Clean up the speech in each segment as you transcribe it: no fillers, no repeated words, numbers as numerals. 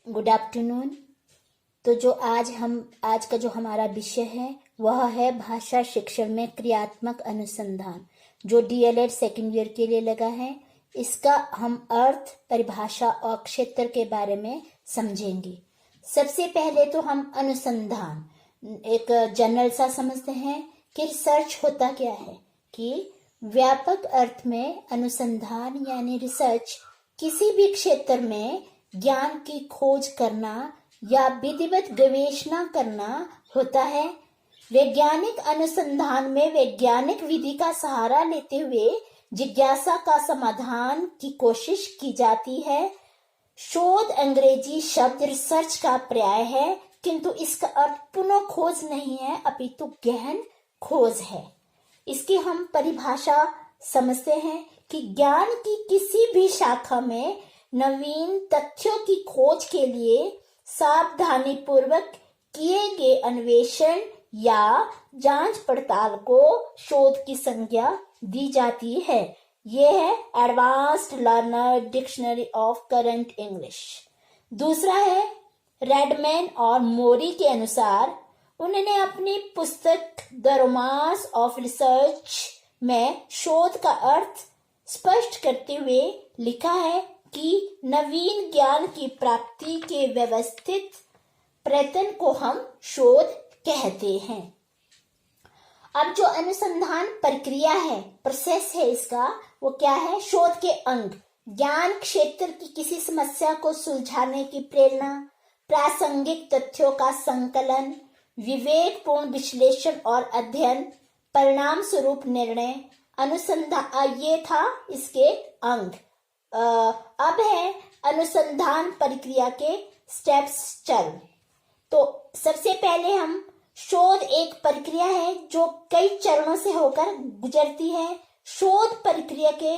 Good afternoon. तो आज का जो हमारा विषय है वह है भाषा शिक्षण में क्रियात्मक अनुसंधान, जो डीएलएड सेकेंड ईयर के लिए लगा है। इसका हम अर्थ, परिभाषा और क्षेत्र के बारे में समझेंगे। सबसे पहले तो हम अनुसंधान एक जनरल सा समझते हैं कि रिसर्च होता क्या है। कि व्यापक अर्थ में अनुसंधान यानी रिसर्च किसी भी क्षेत्र में ज्ञान की खोज करना या विधिवत गवेषणा करना होता है। वैज्ञानिक अनुसंधान में वैज्ञानिक विधि का सहारा लेते हुए जिज्ञासा का समाधान की कोशिश की जाती है। शोध अंग्रेजी शब्द रिसर्च का पर्याय है, किंतु इसका अर्थ पुनः खोज नहीं है, अपितु गहन खोज है। इसकी हम परिभाषा समझते हैं कि ज्ञान की किसी भी शाखा में नवीन तथ्यों की खोज के लिए सावधानी पूर्वक किए गए अन्वेषण या जांच पड़ताल को शोध की संज्ञा दी जाती है। यह है advanced learner dictionary of current English. दूसरा है रेडमैन और मोरी के अनुसार, उन्होंने अपनी पुस्तक द रोमांस ऑफ रिसर्च में शोध का अर्थ स्पष्ट करते हुए लिखा है कि नवीन ज्ञान की प्राप्ति के व्यवस्थित प्रयत्न को हम शोध कहते हैं। अब जो अनुसंधान प्रक्रिया है, प्रोसेस है इसका, वो क्या है? शोध के अंग ज्ञान क्षेत्र की किसी समस्या को सुलझाने की प्रेरणा, प्रासंगिक तथ्यों का संकलन, विवेकपूर्ण विश्लेषण और अध्ययन, परिणाम स्वरूप निर्णय, अनुसंधान, ये था इसके अंग। अब है अनुसंधान प्रक्रिया के स्टेप्स चरण। तो सबसे पहले हम शोध एक प्रक्रिया है जो कई चरणों से होकर गुजरती है। शोध प्रक्रिया के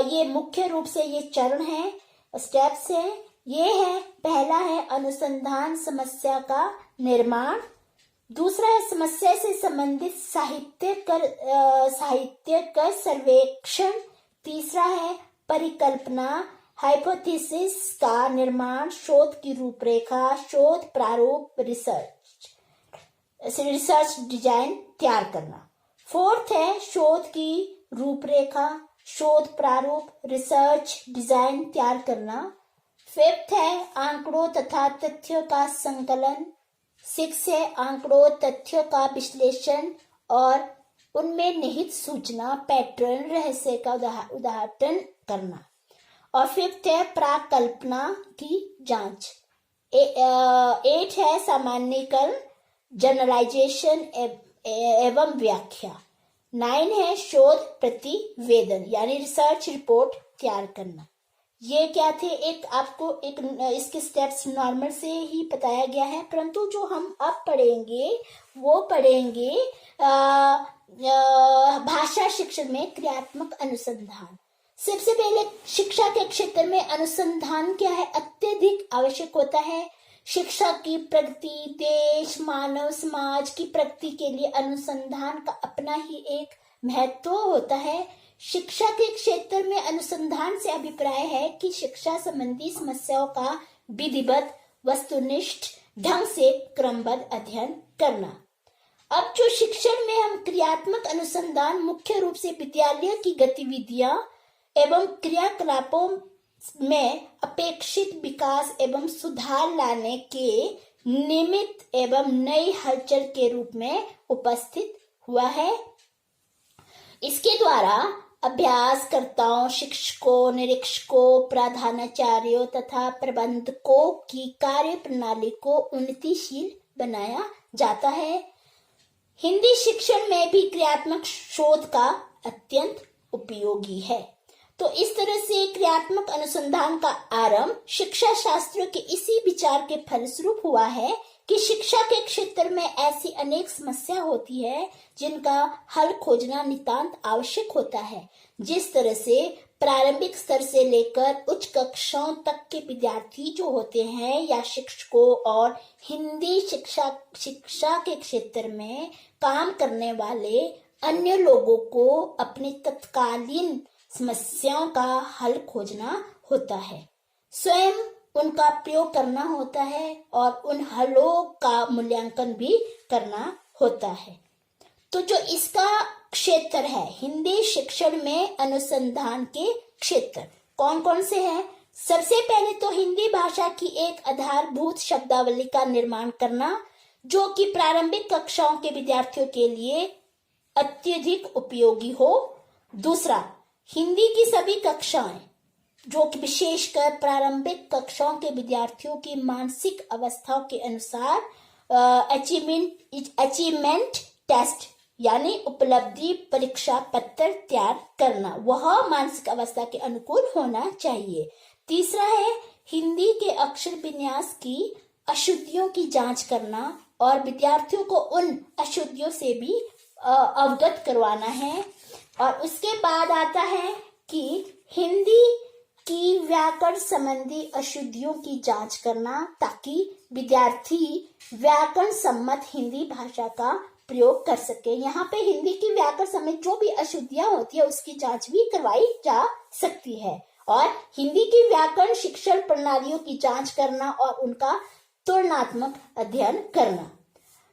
ये मुख्य रूप से ये चरण है, स्टेप्स है। ये है, पहला है अनुसंधान समस्या का निर्माण। दूसरा है समस्या से संबंधित साहित्य का सर्वेक्षण। तीसरा है परिकल्पना हाइपोथेसिस का निर्माण, शोध की रूपरेखा, शोध प्रारूप, रिसर्च डिजाइन तैयार करना। फोर्थ है शोध की रूपरेखा, शोध प्रारूप, रिसर्च डिजाइन तैयार करना। फिफ्थ है आंकड़ों तथा तथ्यों का संकलन। सिक्स है आंकड़ों तथ्यों का विश्लेषण और उनमें निहित सूचना, पैटर्न, रहस्य का उदाहरण करना। और फिफ्थ है प्राकल्पना की जांच। एट है सामान्यीकरण, जनरलाइजेशन एवं व्याख्या। 9 है शोध प्रतिवेदन यानी रिसर्च रिपोर्ट तैयार करना। ये क्या थे? आपको इसके स्टेप्स नॉर्मल से ही बताया गया है, परंतु जो हम अब पढ़ेंगे वो पढ़ेंगे भाषा शिक्षण में क्रियात्मक अनुसंधान। सबसे पहले शिक्षा के क्षेत्र में अनुसंधान क्या है? अत्यधिक आवश्यक होता है। शिक्षा की प्रगति, देश, मानव समाज की प्रगति के लिए अनुसंधान का अपना ही एक महत्व होता है। शिक्षा के क्षेत्र में अनुसंधान से अभिप्राय है कि शिक्षा संबंधी समस्याओं का विधिवत, वस्तुनिष्ठ ढंग से क्रमबद्ध अध्ययन करना। अब जो शिक्षण में हम क्रियात्मक अनुसंधान मुख्य रूप से विद्यालय की गतिविधियां एवं क्रियाकलापों में अपेक्षित विकास एवं सुधार लाने के निमित्त एवं नई हलचल के रूप में उपस्थित हुआ है। इसके द्वारा अभ्यासकर्ताओं, शिक्षकों, निरीक्षकों, प्रधानाचार्यों तथा प्रबंधकों की कार्य प्रणाली को उन्नतिशील बनाया जाता है। हिंदी शिक्षण में भी क्रियात्मक शोध का अत्यंत उपयोगी है। तो इस तरह से क्रियात्मक अनुसंधान का आरंभ शिक्षा शास्त्रियों के इसी विचार के फलस्वरूप हुआ है कि शिक्षा के क्षेत्र में ऐसी अनेक समस्या होती है जिनका हल खोजना नितांत आवश्यक होता है। जिस तरह से प्रारंभिक स्तर से लेकर उच्च कक्षाओं तक के विद्यार्थी जो होते हैं या शिक्षकों और हिंदी शिक्षा के क्षेत्र में काम करने वाले अन्य लोगों को अपनी तत्कालीन समस्याओं का हल खोजना होता है। स्वयं उनका प्रयोग करना होता है और उन हलों का मूल्यांकन भी करना होता है। तो जो इसका क्षेत्र है, हिंदी शिक्षण में अनुसंधान के क्षेत्र कौन कौन से हैं? सबसे पहले तो हिंदी भाषा की एक आधारभूत शब्दावली का निर्माण करना, जो कि प्रारंभिक कक्षाओं के विद्यार्थियों के लिए अत्यधिक उपयोगी हो। दूसरा, हिंदी की सभी कक्षाएं, जो कि विशेषकर प्रारंभिक कक्षाओं के विद्यार्थियों की मानसिक अवस्थाओं के अनुसार अचीवमेंट टेस्ट यानी उपलब्धि परीक्षा पत्र तैयार करना, वह मानसिक अवस्था के अनुकूल होना चाहिए। तीसरा है हिंदी के अक्षर विन्यास की अशुद्धियों की जांच करना और विद्यार्थियों को उन अशुद्धियों से भी अवगत करवाना है। और उसके बाद आता है कि हिंदी की व्याकरण संबंधी अशुद्धियों की जांच करना, ताकि विद्यार्थी व्याकरण सम्मत हिंदी भाषा का प्रयोग कर सके। यहाँ पे हिंदी की व्याकरण समेत जो भी अशुद्धियां होती है उसकी जांच भी करवाई जा सकती है। और हिंदी की व्याकरण शिक्षण प्रणालियों की जांच करना और उनका तुलनात्मक अध्ययन करना।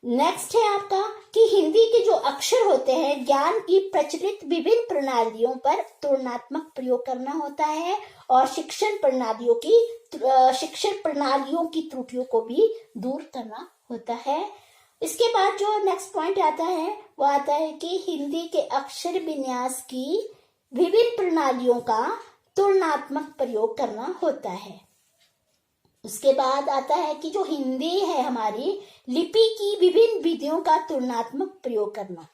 नेक्स्ट है आपका कि हिंदी के जो अक्षर होते हैं, ज्ञान की प्रचलित विभिन्न प्रणालियों पर तुलनात्मक प्रयोग करना होता है और शिक्षण प्रणालियों की त्रुटियों को भी दूर करना होता है। इसके बाद जो नेक्स्ट पॉइंट आता है वो आता है कि हिंदी के अक्षर विन्यास की विभिन्न प्रणालियों का तुलनात्मक प्रयोग करना होता है। उसके बाद आता है कि जो हिंदी है हमारी लिपि की विभिन्न विधियों का तुलनात्मक प्रयोग करना।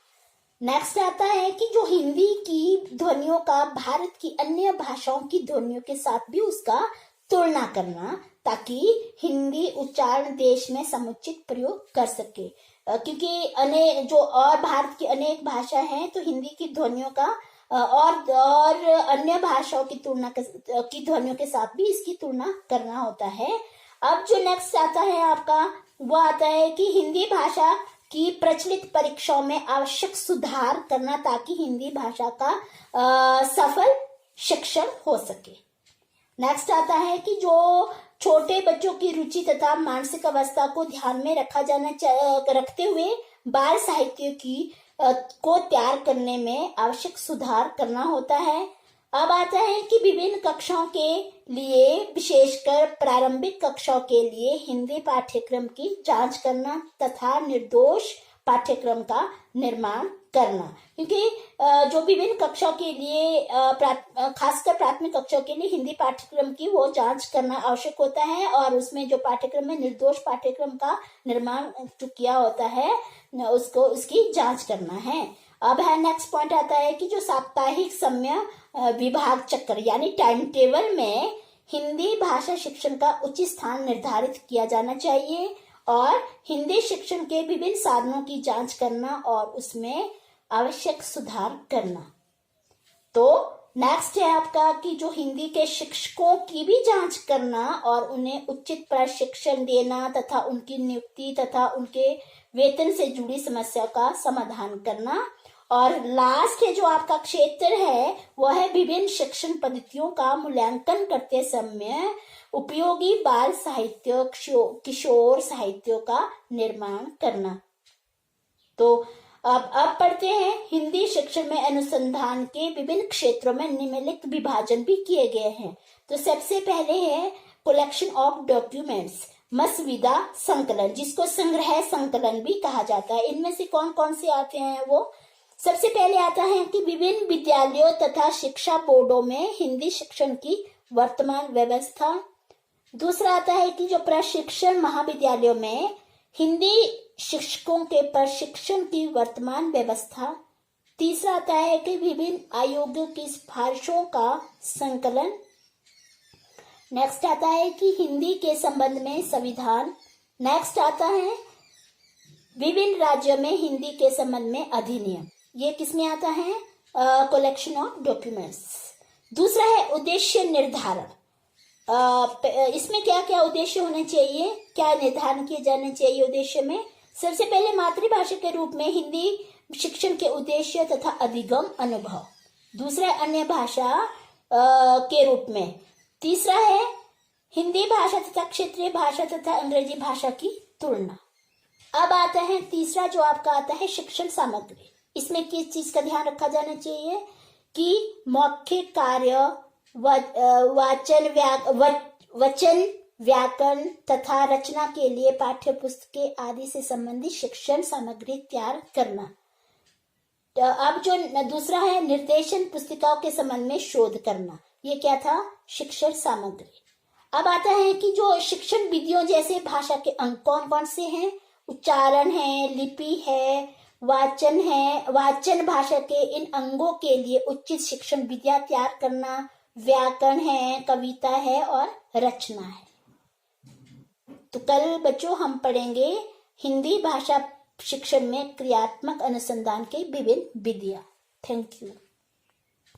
नेक्स्ट आता है कि जो हिंदी की ध्वनियों का भारत की अन्य भाषाओं की ध्वनियों के साथ भी उसका तुलना करना, ताकि हिंदी उच्चारण देश में समुचित प्रयोग कर सके। क्योंकि जो और भारत की अनेक भाषा हैं, तो हिंदी की ध्वनियों का और अन्य भाषाओं की ध्वनियों के साथ भी इसकी तुलना करना होता है। अब जो नेक्स्ट आता है आपका वो आता है कि हिंदी भाषा की प्रचलित परीक्षाओं में आवश्यक सुधार करना, ताकि हिंदी भाषा का सफल शिक्षण हो सके। नेक्स्ट आता है कि जो छोटे बच्चों की रुचि तथा मानसिक अवस्था को ध्यान में रखते हुए बाल साहित्य को तैयार करने में आवश्यक सुधार करना होता है। अब आता है कि विभिन्न कक्षाओं के लिए, विशेषकर प्रारंभिक कक्षाओं के लिए हिंदी पाठ्यक्रम की जांच करना तथा निर्दोष पाठ्यक्रम का निर्माण करना। क्योंकि जो विभिन्न कक्षाओं के लिए खासकर प्राथमिक कक्षाओं के लिए हिंदी पाठ्यक्रम की वो जांच करना आवश्यक होता है, और उसमें जो पाठ्यक्रम में निर्दोष पाठ्यक्रम का निर्माण जो किया होता है उसकी जांच करना है। अब है नेक्स्ट पॉइंट आता है कि जो साप्ताहिक समय विभाग चक्र यानी टाइम टेबल में हिंदी भाषा शिक्षण का उचित स्थान निर्धारित किया जाना चाहिए, और हिंदी शिक्षण के विभिन्न साधनों की जांच करना और उसमें आवश्यक सुधार करना। तो नेक्स्ट है आपका कि जो हिंदी के शिक्षकों की भी जांच करना और उन्हें उचित प्रशिक्षण देना तथा उनकी नियुक्ति तथा उनके वेतन से जुड़ी समस्या का समाधान करना। और लास्ट है जो आपका क्षेत्र है वह है विभिन्न शिक्षण पद्धतियों का मूल्यांकन करते समय उपयोगी बाल साहित्य, किशोर साहित्यों का निर्माण करना। तो अब पढ़ते हैं हिंदी शिक्षण में अनुसंधान के विभिन्न क्षेत्रों में निम्नलिखित विभाजन भी किए गए हैं। तो सबसे पहले है कलेक्शन ऑफ डॉक्यूमेंट्स, मसविदा संकलन, जिसको संग्रह संकलन भी कहा जाता है। इनमें से कौन कौन से आते हैं वो सबसे पहले आता है कि विभिन्न विद्यालयों तथा शिक्षा बोर्डों में हिंदी शिक्षण की वर्तमान व्यवस्था। दूसरा आता है कि जो प्रशिक्षण महाविद्यालयों में हिंदी शिक्षकों के प्रशिक्षण की वर्तमान व्यवस्था। तीसरा आता है कि विभिन्न आयोगों की सिफारिशों का संकलन। नेक्स्ट आता है कि हिंदी के संबंध में संविधान। नेक्स्ट आता है विभिन्न राज्यों में हिंदी के संबंध में अधिनियम। ये किसमें आता है? Collection of documents. दूसरा है उद्देश्य निर्धारण। इसमें क्या क्या उद्देश्य होने चाहिए, क्या निर्धारण किए जाने चाहिए उद्देश्य में? सबसे पहले मातृभाषा के रूप में हिंदी शिक्षण के उद्देश्य तथा अधिगम अनुभव। दूसरा अन्य भाषा के रूप में। तीसरा है हिंदी भाषा तथा क्षेत्रीय भाषा तथा अंग्रेजी भाषा की तुलना। अब आता है तीसरा, जो आपका आता है शिक्षण सामग्री। इसमें किस चीज का ध्यान रखा जाना चाहिए कि मौखिक कार्य, वचन, व्याकरण तथा रचना के लिए पाठ्य पुस्तकें आदि से संबंधित शिक्षण सामग्री तैयार करना। अब जो दूसरा है निर्देशन पुस्तिकाओं के संबंध में शोध करना, ये क्या था, शिक्षण सामग्री। अब आता है कि जो शिक्षण विधियों जैसे भाषा के अंग कौन कौन से हैं, उच्चारण है, लिपि है, वाचन है, वाचन भाषा के इन अंगों के लिए उचित शिक्षण विधियां तैयार करना, व्याकरण है, कविता है और रचना है। तो कल बच्चों हम पढ़ेंगे हिंदी भाषा शिक्षण में क्रियात्मक अनुसंधान के विभिन्न विधियां। Thank you.